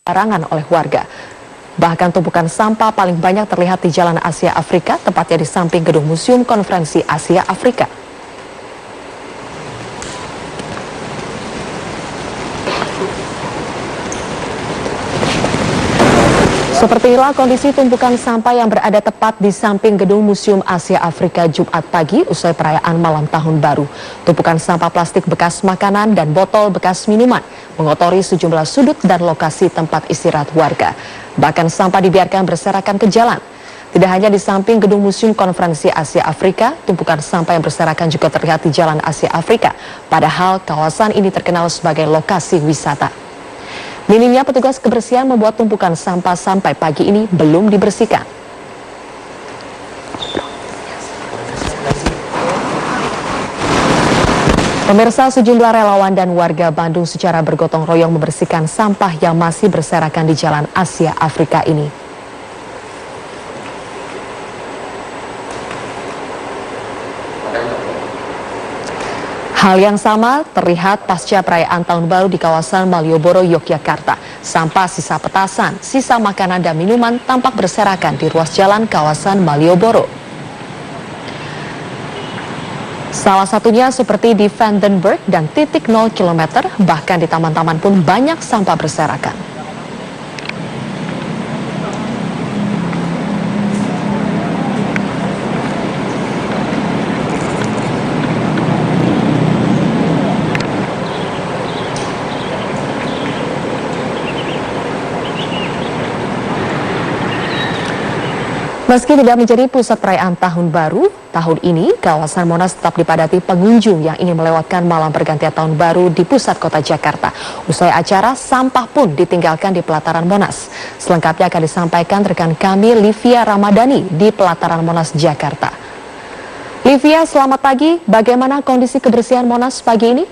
sembarangan oleh warga. Bahkan tumpukan sampah paling banyak terlihat di Jalan Asia Afrika, tepatnya di samping gedung Museum Konferensi Asia Afrika. Seperti inilah kondisi tumpukan sampah yang berada tepat di samping gedung Museum Asia Afrika Jumat pagi usai perayaan malam tahun baru. Tumpukan sampah plastik bekas makanan dan botol bekas minuman mengotori sejumlah sudut dan lokasi tempat istirahat warga. Bahkan sampah dibiarkan berserakan ke jalan. Tidak hanya di samping gedung Museum Konferensi Asia Afrika, tumpukan sampah yang berserakan juga terlihat di Jalan Asia Afrika. Padahal kawasan ini terkenal sebagai lokasi wisata. Minimnya petugas kebersihan membuat tumpukan sampah sampai pagi ini belum dibersihkan. Pemirsa, sejumlah relawan dan warga Bandung secara bergotong royong membersihkan sampah yang masih berserakan di Jalan Asia Afrika ini. Hal yang sama terlihat pasca perayaan Tahun Baru di kawasan Malioboro, Yogyakarta. Sampah sisa petasan, sisa makanan dan minuman tampak berserakan di ruas jalan kawasan Malioboro. Salah satunya seperti di Vandenberg dan titik 0 km, bahkan di taman-taman pun banyak sampah berserakan. Meski tidak menjadi pusat perayaan Tahun Baru, tahun ini kawasan Monas tetap dipadati pengunjung yang ingin melewatkan malam pergantian Tahun Baru di pusat kota Jakarta. Usai acara, sampah pun ditinggalkan di pelataran Monas. Selengkapnya akan disampaikan rekan kami Livia Ramadhani di pelataran Monas, Jakarta. Livia, selamat pagi. Bagaimana kondisi kebersihan Monas pagi ini?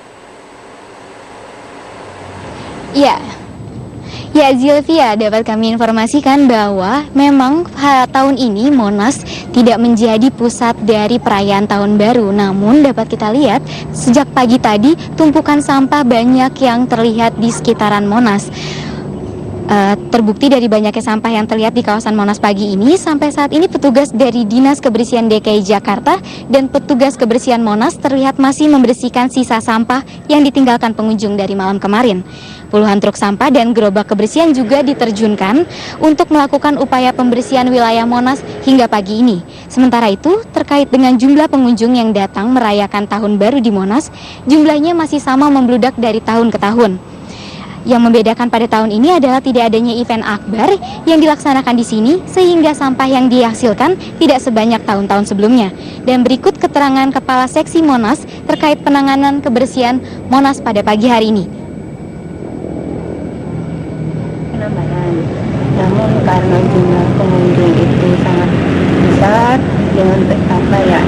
Ya, Zilvia, dapat kami informasikan bahwa memang tahun ini Monas tidak menjadi pusat dari perayaan Tahun Baru. Namun dapat kita lihat sejak pagi tadi tumpukan sampah banyak yang terlihat di sekitaran Monas. Terbukti dari banyaknya sampah yang terlihat di kawasan Monas pagi ini, sampai saat ini petugas dari Dinas Kebersihan DKI Jakarta dan petugas kebersihan Monas terlihat masih membersihkan sisa sampah yang ditinggalkan pengunjung dari malam kemarin. Puluhan truk sampah dan gerobak kebersihan juga diterjunkan untuk melakukan upaya pembersihan wilayah Monas hingga pagi ini. Sementara itu, terkait dengan jumlah pengunjung yang datang merayakan Tahun Baru di Monas, jumlahnya masih sama membludak dari tahun ke tahun. Yang membedakan pada tahun ini adalah tidak adanya event akbar yang dilaksanakan di sini, sehingga sampah yang dihasilkan tidak sebanyak tahun-tahun sebelumnya. Dan berikut keterangan Kepala Seksi Monas terkait penanganan kebersihan Monas pada pagi hari ini. Penambahan, namun karena jumlah pengunjung itu sangat besar, dengan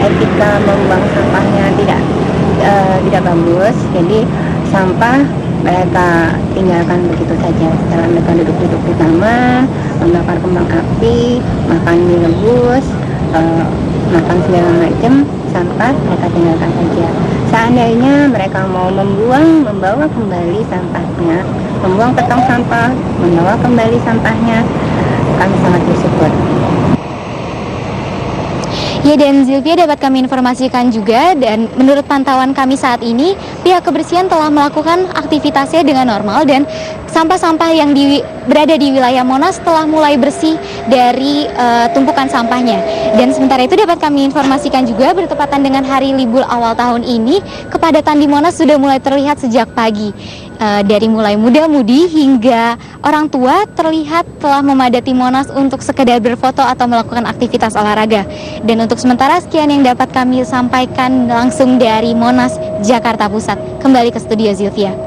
etika membuang sampahnya tidak bagus, jadi sampah mereka tinggalkan begitu saja. Setelah mereka duduk-duduk di taman, membakar kembang api, makan mie rebus, makan segala macam, sampah mereka tinggalkan saja. Seandainya mereka mau membawa kembali sampahnya, membuang ke tong sampah, membawa kembali sampahnya, kami sangat bersyukur. Ya, dan Zilvia, dapat kami informasikan juga, dan menurut pantauan kami saat ini, pihak kebersihan telah melakukan aktivitasnya dengan normal dan sampah-sampah yang berada di wilayah Monas telah mulai bersih dari tumpukan sampahnya. Dan sementara itu dapat kami informasikan juga, bertepatan dengan hari libur awal tahun ini, kepadatan di Monas sudah mulai terlihat sejak pagi. Dari mulai muda-mudi hingga orang tua terlihat telah memadati Monas untuk sekedar berfoto atau melakukan aktivitas olahraga. Dan untuk sementara sekian yang dapat kami sampaikan langsung dari Monas, Jakarta Pusat. Kembali ke studio, Zilvia.